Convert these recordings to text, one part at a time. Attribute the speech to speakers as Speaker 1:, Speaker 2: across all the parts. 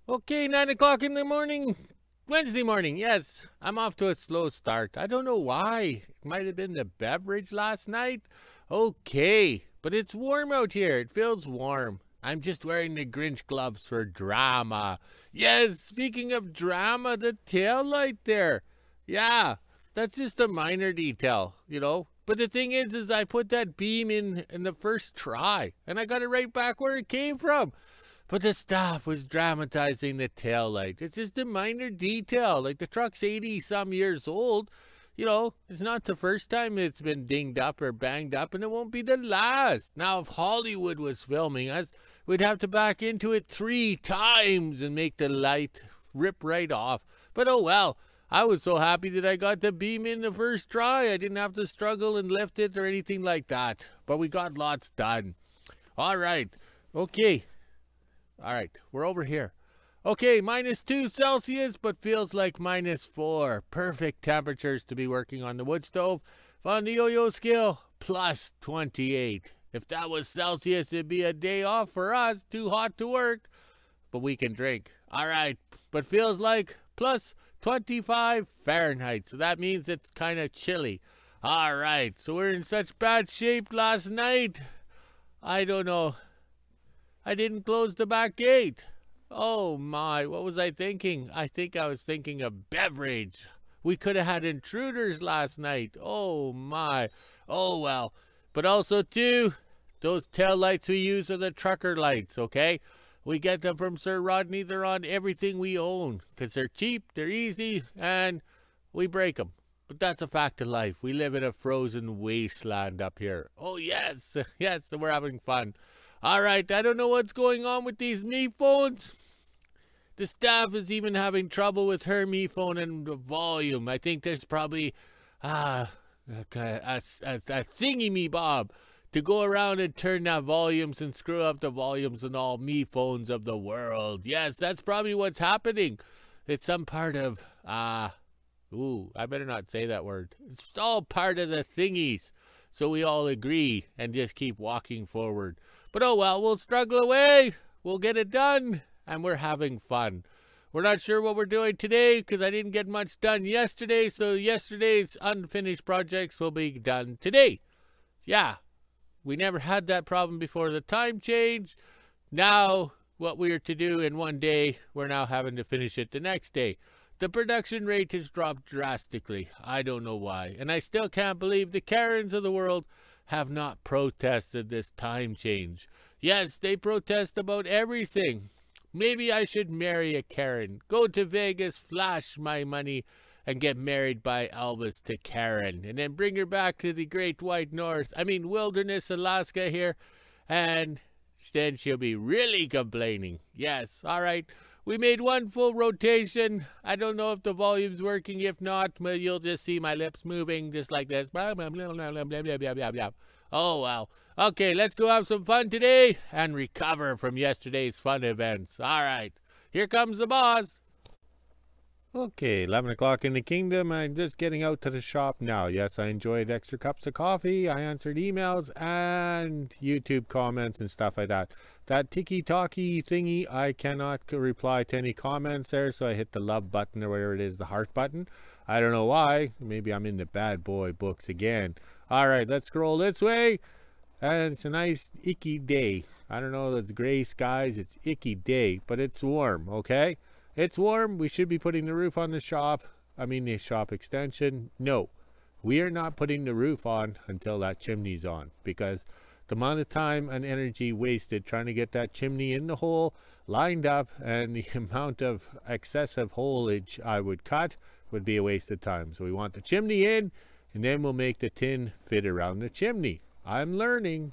Speaker 1: Okay, 9 o'clock in the morning. Wednesday morning, yes. I'm off to a slow start. I don't know why. It might have been the beverage last night. Okay, but it's warm out here. It feels warm. I'm just wearing the Grinch gloves for drama. Yes, speaking of drama, the tail light there. Yeah, that's just a minor detail. But the thing is I put that beam in the first try, and I got it right back where it came from. But the staff was dramatizing the tail light. It's just a minor detail. Like the truck's 80 some years old. It's not the first time it's been dinged up or banged up, and it won't be the last. Now, if Hollywood was filming us, we'd have to back into it 3 times and make the light rip right off. But oh well. I was so happy that I got the beam in the first try. I didn't have to struggle and lift it or anything like that. But we got lots done. All right. Okay. All right, we're over here. Okay, -2 Celsius, but feels like -4. Perfect temperatures to be working on the wood stove. On the yo-yo scale, +28. If that was Celsius, it'd be a day off for us. Too hot to work, but we can drink. All right, but feels like +25 Fahrenheit. So that means it's kind of chilly. All right, so we're in such bad shape last night. I don't know. I didn't close the back gate. Oh my, what was I thinking? I think I was thinking of beverage. We could have had intruders last night. Oh my. Oh well. But also too, those tail lights we use are the trucker lights, okay? We get them from Sir Rodney. They're on everything we own because they're cheap, they're easy, and we break them. But that's a fact of life. We live in a frozen wasteland up here. Oh yes, yes, we're having fun. All right, I don't know what's going on with these Me phones. The staff is even having trouble with her Me phone and the volume. I think there's probably a thingy me bob to go around and turn down volumes and screw up the volumes on all Me phones of the world. Yes, that's probably what's happening. It's some part of I better not say that word. It's all part of the thingies. So we all agree and just keep walking forward. But oh well, we'll struggle away. We'll get it done, and we're having fun. We're not sure what we're doing today because I didn't get much done yesterday, so yesterday's unfinished projects will be done today. Yeah, we never had that problem before the time change. Now, what we are to do in one day, we're now having to finish it the next day. The production rate has dropped drastically. I don't know why. And I still can't believe the Karens of the world have not protested this time change. Yes, they protest about everything. Maybe I should marry a Karen. Go to Vegas, flash my money, and get married by Elvis to Karen. And then bring her back to the great white wilderness, Alaska here. And then she'll be really complaining. Yes, all right. We made one full rotation. I don't know if the volume's working. If not, well, you'll just see my lips moving just like this. Oh, well. Okay, let's go have some fun today and recover from yesterday's fun events. All right, here comes the boss. Okay, 11 o'clock in the kingdom. I'm just getting out to the shop now. Yes, I enjoyed extra cups of coffee. I answered emails and YouTube comments and stuff like that. That tiki-talkie thingy, I cannot reply to any comments there, so I hit the love button or whatever it is, the heart button. I don't know why. Maybe I'm in the bad boy books again. All right, let's scroll this way. And it's a nice icky day. I don't know, it's gray skies. It's icky day, but it's warm, okay? It's warm. We should be putting the roof on the shop. The shop extension. No, we are not putting the roof on until that chimney's on, because the amount of time and energy wasted trying to get that chimney in the hole, lined up, and the amount of excessive foliage I would cut would be a waste of time. So we want the chimney in, and then we'll make the tin fit around the chimney. I'm learning.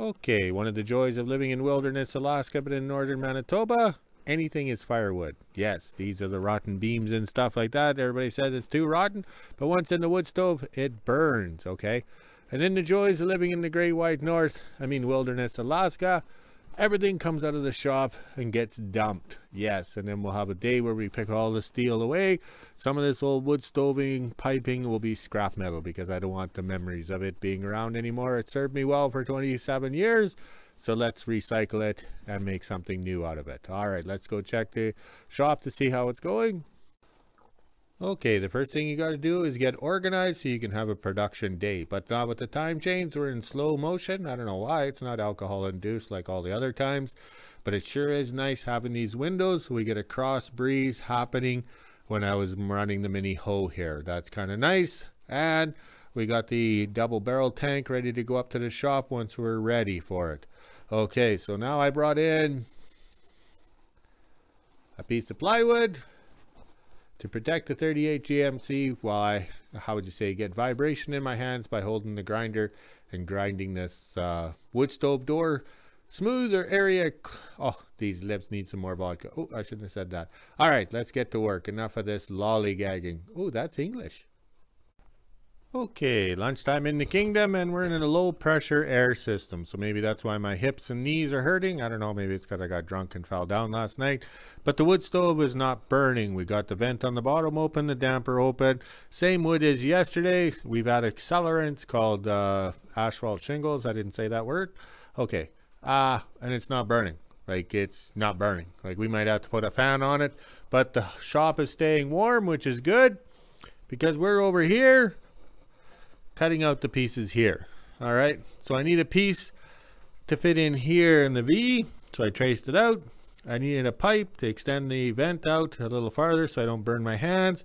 Speaker 1: Okay, one of the joys of living in wilderness Alaska, but in northern Manitoba, anything is firewood. Yes, these are the rotten beams and stuff like that. Everybody says it's too rotten, but once in the wood stove, it burns, okay? And in the joys of living in the great white north, wilderness Alaska, everything comes out of the shop and gets dumped. Yes, and then we'll have a day where we pick all the steel away. Some of this old wood stoving piping will be scrap metal because I don't want the memories of it being around anymore. It served me well for 27 years, So let's recycle it and make something new out of it. All right, let's go check the shop to see how it's going. Okay, the first thing you got to do is get organized so you can have a production day. But now with the time change, we're in slow motion. I don't know why. It's not alcohol induced like all the other times. But it sure is nice having these windows so we get a cross breeze happening when I was running the mini hoe here. That's kind of nice. And we got the double barrel tank ready to go up to the shop once we're ready for it. Okay, so now I brought in a piece of plywood to protect the 38 GMC while I, how would you say, get vibration in my hands by holding the grinder and grinding this wood stove door. Smoother area. Oh, these lips need some more vodka. Oh, I shouldn't have said that. All right, let's get to work. Enough of this lollygagging. Oh, that's English. Okay, lunchtime in the kingdom, and we're in a low pressure air system. So maybe that's why my hips and knees are hurting. I don't know, maybe it's because I got drunk and fell down last night. But the wood stove is not burning. We got the vent on the bottom open, the damper open. Same wood as yesterday. We've had accelerants called asphalt shingles. I didn't say that word. Okay, and it's not burning. Like, it's not burning. Like, we might have to put a fan on it. But the shop is staying warm, which is good because we're over here cutting out the pieces here. All right, so I need a piece to fit in here in the V, so I traced it out. I needed a pipe to extend the vent out a little farther so I don't burn my hands.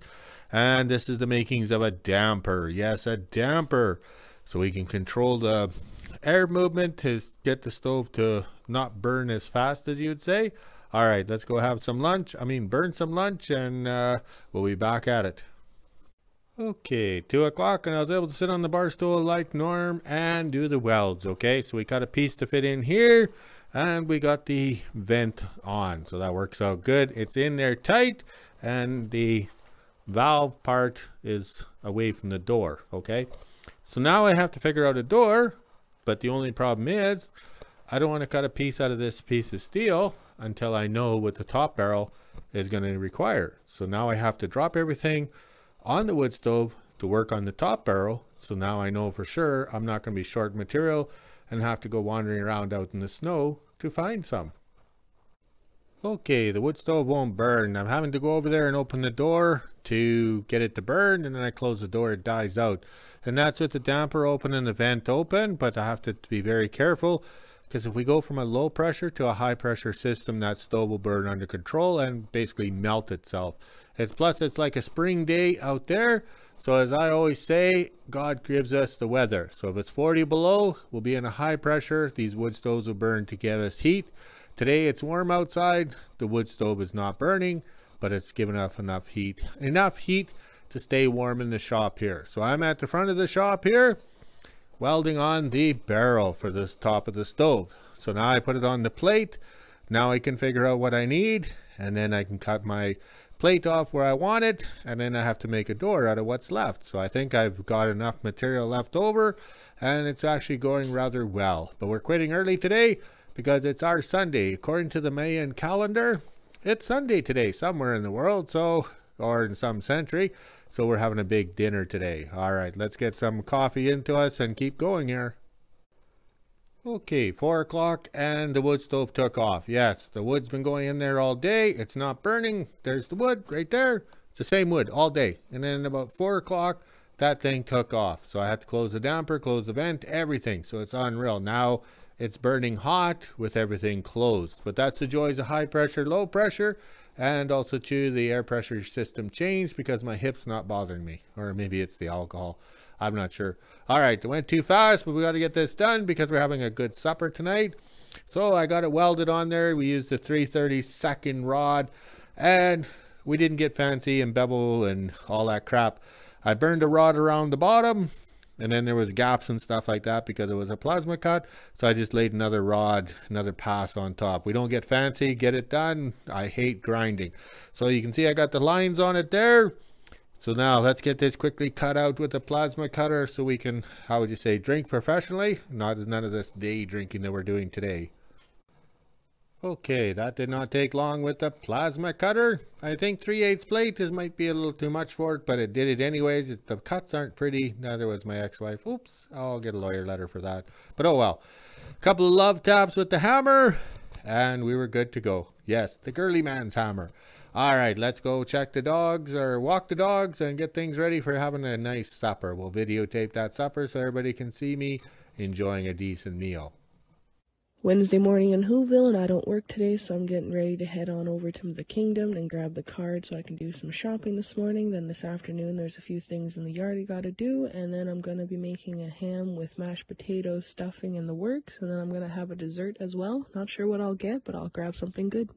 Speaker 1: And this is the makings of a damper. Yes, a damper, so we can control the air movement to get the stove to not burn as fast, as you would say. All right, let's go have some lunch. Burn some lunch, and we'll be back at it. Okay, 2 o'clock, and I was able to sit on the bar stool like norm and do the welds. Okay, so we got a piece to fit in here, and we got the vent on, so that works out good. It's in there tight, and the valve part is away from the door. Okay, so now I have to figure out a door, but the only problem is I don't want to cut a piece out of this piece of steel until I know what the top barrel is going to require. So now I have to drop everything on the wood stove to work on the top barrel. So now I know for sure I'm not going to be short material and have to go wandering around out in the snow to find some. Okay, the wood stove won't burn. I'm having to go over there and open the door to get it to burn, and then I close the door, it dies out. And that's with the damper open and the vent open, but I have to be very careful because if we go from a low pressure to a high pressure system, that stove will burn under control and basically melt itself. Plus it's like a spring day out there. So as I always say, God gives us the weather. So if it's 40 below, we'll be in a high pressure. These wood stoves will burn to give us heat. Today it's warm outside. The wood stove is not burning, but it's giving off enough heat to stay warm in the shop here. So I'm at the front of the shop here, welding on the barrel for this top of the stove. So now I put it on the plate. Now I can figure out what I need, and then I can cut my plate off where I want it, and then I have to make a door out of what's left. So I think I've got enough material left over, and it's actually going rather well. But we're quitting early today because it's our Sunday. According to the Mayan calendar, it's Sunday today somewhere in the world, so, or in some century. So we're having a big dinner today. All right, let's get some coffee into us and keep going here. Okay, 4 o'clock, and the wood stove took off. Yes, the wood's been going in there all day. It's not burning. There's the wood right there. It's the same wood all day. And then about 4 o'clock, that thing took off. So I had to close the damper, close the vent, everything. So it's unreal. Now it's burning hot with everything closed. But that's the joys of high pressure, low pressure. And also too, the air pressure system changed because my hip's not bothering me. Or maybe it's the alcohol. I'm not sure. All right, it went too fast, but we got to get this done because we're having a good supper tonight. So I got it welded on there. We used the 3/32 rod, and we didn't get fancy and bevel and all that crap. I burned a rod around the bottom, and then there was gaps and stuff like that because it was a plasma cut. So I just laid another rod, another pass on top. We don't get fancy, get it done. I hate grinding. So you can see I got the lines on it there. So now let's get this quickly cut out with a plasma cutter so we can, how would you say, drink professionally? None of this day drinking that we're doing today. Okay, that did not take long with the plasma cutter. I think 3/8 plate might be a little too much for it, but it did it anyways. The cuts aren't pretty. Neither was my ex-wife. Oops, I'll get a lawyer letter for that. But oh well. A couple of love taps with the hammer, and we were good to go. Yes, the girly man's hammer. All right, let's go check the dogs or walk the dogs and get things ready for having a nice supper. We'll videotape that supper so everybody can see me enjoying a decent meal.
Speaker 2: Wednesday morning in WHO-ville, and I don't work today, so I'm getting ready to head on over to the Kingdom and grab the card so I can do some shopping this morning. Then this afternoon there's a few things in the yard I gotta do, and then I'm gonna be making a ham with mashed potatoes, stuffing, and the works, and then I'm gonna have a dessert as well. Not sure what I'll get, but I'll grab something good.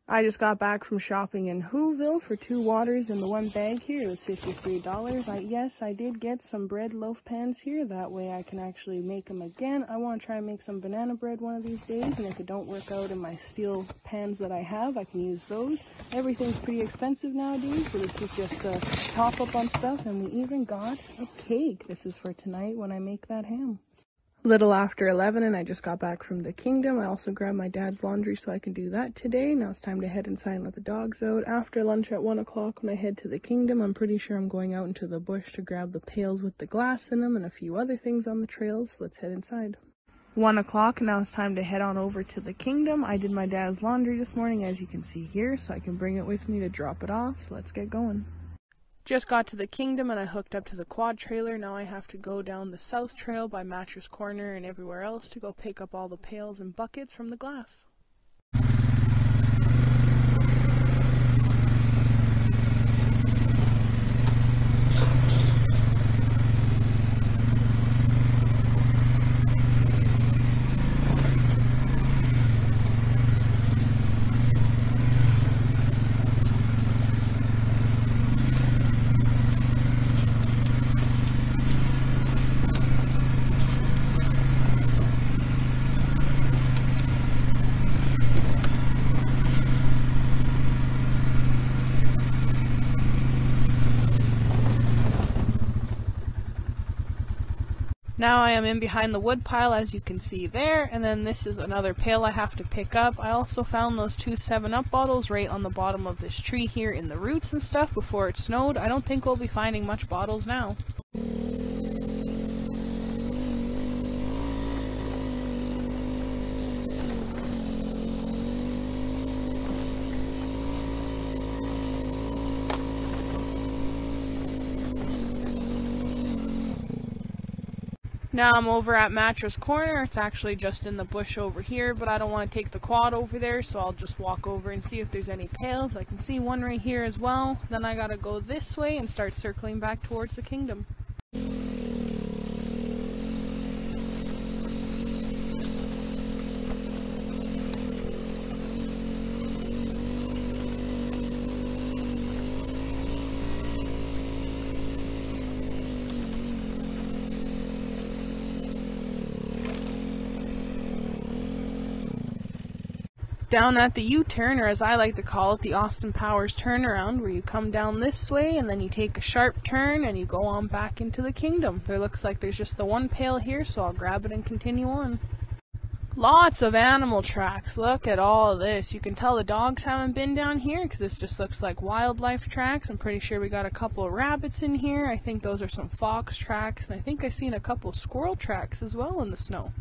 Speaker 2: I just got back from shopping in WHO-ville for 2 waters in the one bag here. It was $53. Yes, I did get some bread loaf pans here. That way I can actually make them again. I want to try and make some banana bread one of these days. And if it don't work out in my steel pans that I have, I can use those. Everything's pretty expensive nowadays, so this is just a top up on stuff. And we even got a cake. This is for tonight when I make that ham. Little after 11, and I just got back from the Kingdom. I also grabbed my dad's laundry so I can do that today. Now it's time to head inside and let the dogs out. After lunch at 1 o'clock when I head to the Kingdom, I'm pretty sure I'm going out into the bush to grab the pails with the glass in them and a few other things on the trails. Let's head inside. 1 o'clock, and now it's time to head on over to the Kingdom. I did my dad's laundry this morning, as you can see here, so I can bring it with me to drop it off. So let's get going. Just got to the Kingdom and I hooked up to the quad trailer. Now I have to go down the south trail by Mattress Corner and everywhere else to go pick up all the pails and buckets from the glass. Now I am in behind the wood pile, as you can see there, and then this is another pail I have to pick up. I also found those 2 7-Up bottles right on the bottom of this tree here in the roots and stuff before it snowed. I don't think we'll be finding much bottles now. Now I'm over at Mattress Corner. It's actually just in the bush over here, but I don't want to take the quad over there, so I'll just walk over and see if there's any pails. I can see one right here as well. Then I gotta go this way and start circling back towards the Kingdom. Down at the U-turn, or as I like to call it, the Austin Powers turnaround, where you come down this way and then you take a sharp turn and you go on back into the Kingdom. There looks like there's just the one pail here, so I'll grab it and continue on. Lots of animal tracks. Look at all this. You can tell the dogs haven't been down here because this just looks like wildlife tracks. I'm pretty sure we got a couple of rabbits in here. I think those are some fox tracks, and I think I've seen a couple of squirrel tracks as well in the snow.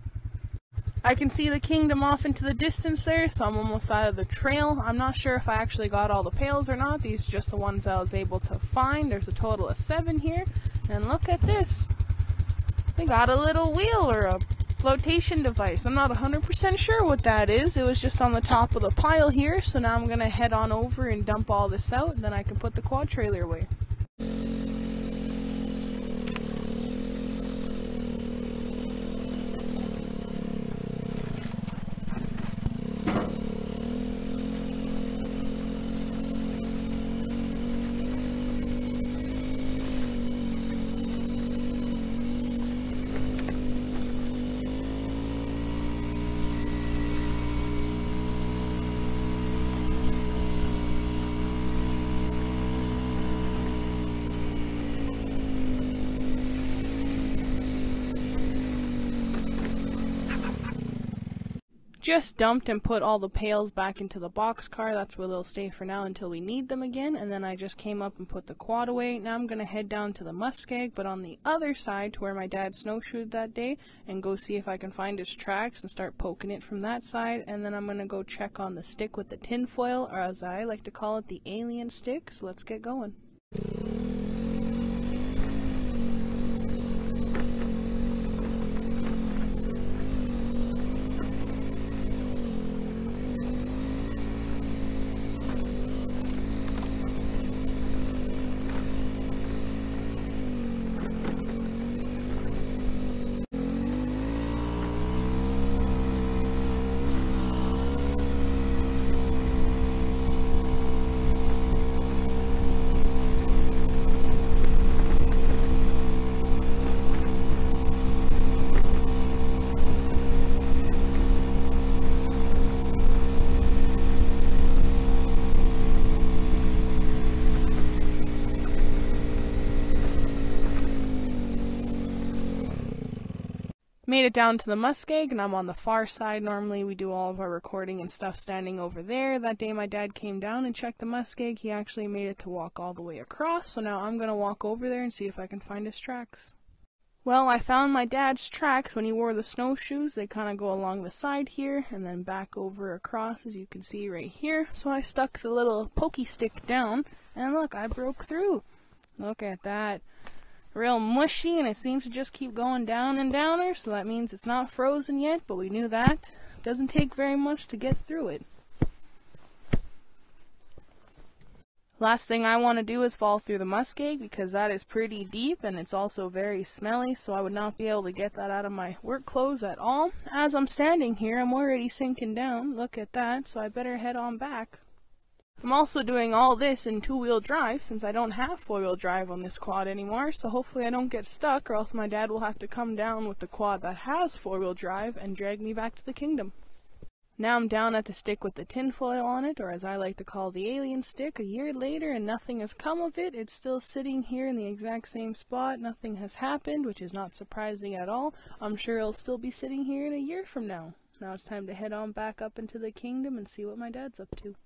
Speaker 2: I can see the Kingdom off into the distance there, so I'm almost out of the trail. I'm not sure if I actually got all the pails or not. These are just the ones I was able to find. There's a total of 7 here. And look at this. They got a little wheel or a flotation device. I'm not 100% sure what that is. It was just on the top of the pile here, so now I'm going to head on over and dump all this out, and then I can put the quad trailer away. just dumped and put all the pails back into the boxcar. That's where they'll stay for now until we need them again. And then I just came up and put the quad away. Now I'm going to head down to the muskeg, but on the other side to where my dad snowshoed that day, and go see if I can find his tracks and start poking it from that side. And then I'm going to go check on the stick with the tin foil, or as I like to call it, the alien stick. So let's get going. Made it down to the muskeg, and I'm on the far side. Normally we do all of our recording and stuff standing over there. That day my dad came down and checked the muskeg. He actually made it to walk all the way across, so now I'm going to walk over there and see if I can find his tracks. Well, I found my dad's tracks when he wore the snowshoes. They kind of go along the side here and then back over across, as you can see right here. So I stuck the little pokey stick down, and look, I broke through. Look at that. Real mushy, and it seems to just keep going down and downer, so that means it's not frozen yet, but we knew that. It doesn't take very much to get through it. Last thing I want to do is fall through the muskeg, because that is pretty deep and it's also very smelly, so I would not be able to get that out of my work clothes at all. As I'm standing here, I'm already sinking down. Look at that, so I better head on back. I'm also doing all this in two-wheel drive since I don't have four-wheel drive on this quad anymore, so hopefully I don't get stuck, or else my dad will have to come down with the quad that has four-wheel drive and drag me back to the kingdom. Now I'm down at the stick with the tinfoil on it, or as I like to call the alien stick, a year later, and nothing has come of it. It's still sitting here in the exact same spot. Nothing has happened, which is not surprising at all. I'm sure it'll still be sitting here in a year from now. Now it's time to head on back up into the kingdom and see what my dad's up to.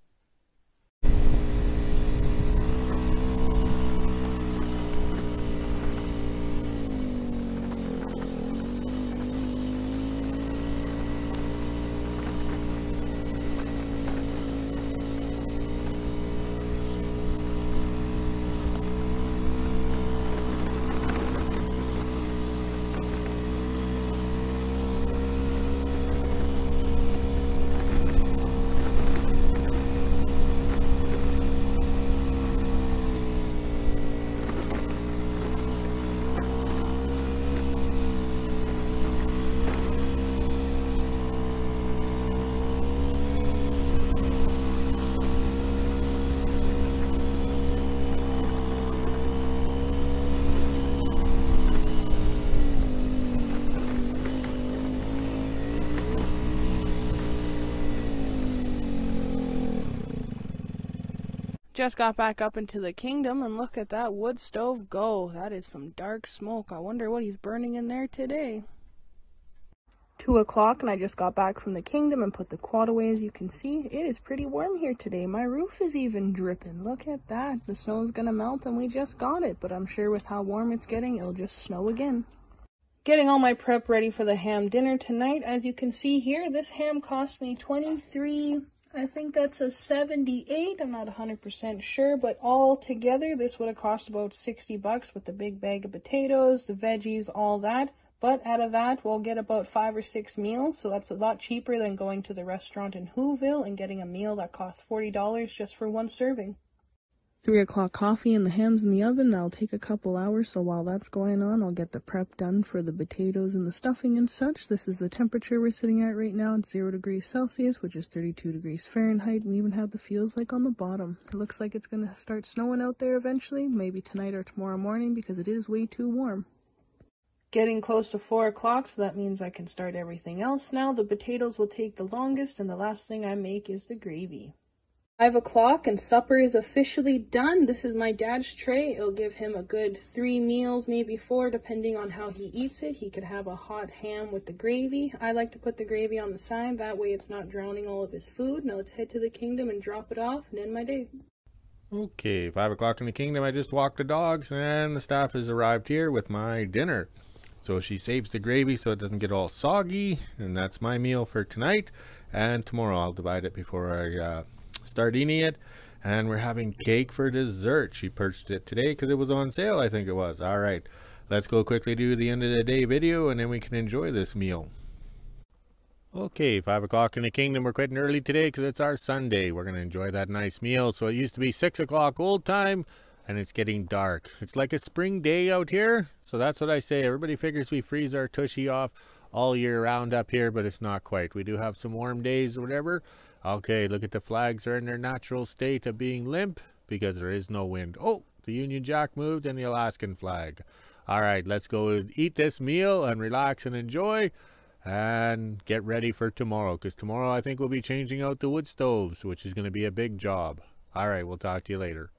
Speaker 2: Just got back up into the kingdom, and look at that wood stove go. That is some dark smoke. I wonder what he's burning in there today. 2 o'clock, and I just got back from the kingdom and put the quad away. As you can see, it is pretty warm here today. My roof is even dripping. Look at that. The snow is gonna melt, and we just got it, but I'm sure with how warm it's getting, it'll just snow again. Getting all my prep ready for the ham dinner tonight. As you can see here, this ham cost me $23. I think that's a 78. I'm not 100% sure, but all together this would have cost about $60 with the big bag of potatoes, the veggies, all that. But out of that, we'll get about 5 or 6 meals, so that's a lot cheaper than going to the restaurant in WHO-ville and getting a meal that costs $40 just for one serving. 3 o'clock coffee and the ham's in the oven. That'll take a couple hours, so while that's going on, I'll get the prep done for the potatoes and the stuffing and such. This is the temperature we're sitting at right now. It's 0 degrees Celsius, which is 32 degrees Fahrenheit. We even have the feels like on the bottom. It looks like it's going to start snowing out there eventually, maybe tonight or tomorrow morning, because it is way too warm. Getting close to 4 o'clock, so that means I can start everything else now. The potatoes will take the longest, and the last thing I make is the gravy. 5 o'clock and supper is officially done. This is my dad's tray. It'll give him a good 3 meals, maybe 4, depending on how he eats it. He could have a hot ham with the gravy. I like to put the gravy on the side. That way it's not drowning all of his food. Now let's head to the kingdom and drop it off and end my day.
Speaker 1: Okay, 5 o'clock in the kingdom. I just walked the dogs and the staff has arrived here with my dinner. So she saves the gravy so it doesn't get all soggy, and that's my meal for tonight. And tomorrow I'll divide it before I start eating it. And we're having cake for dessert. She purchased it today because it was on sale, I think it was. All right, let's go quickly do the end of the day video and then we can enjoy this meal. Okay, 5 o'clock in the kingdom. We're quitting early today because it's our Sunday. We're going to enjoy that nice meal. So it used to be 6 o'clock old time and it's getting dark. It's like a spring day out here. So that's what I say. Everybody figures we freeze our tushy off all year round up here, but it's not quite. We do have some warm days or whatever. Okay, look at the flags are in their natural state of being limp because there is no wind. Oh, the Union Jack moved and the Alaskan flag. All right, let's go eat this meal and relax and enjoy and get ready for tomorrow, because tomorrow I think we'll be changing out the wood stoves, which is going to be a big job. All right, we'll talk to you later.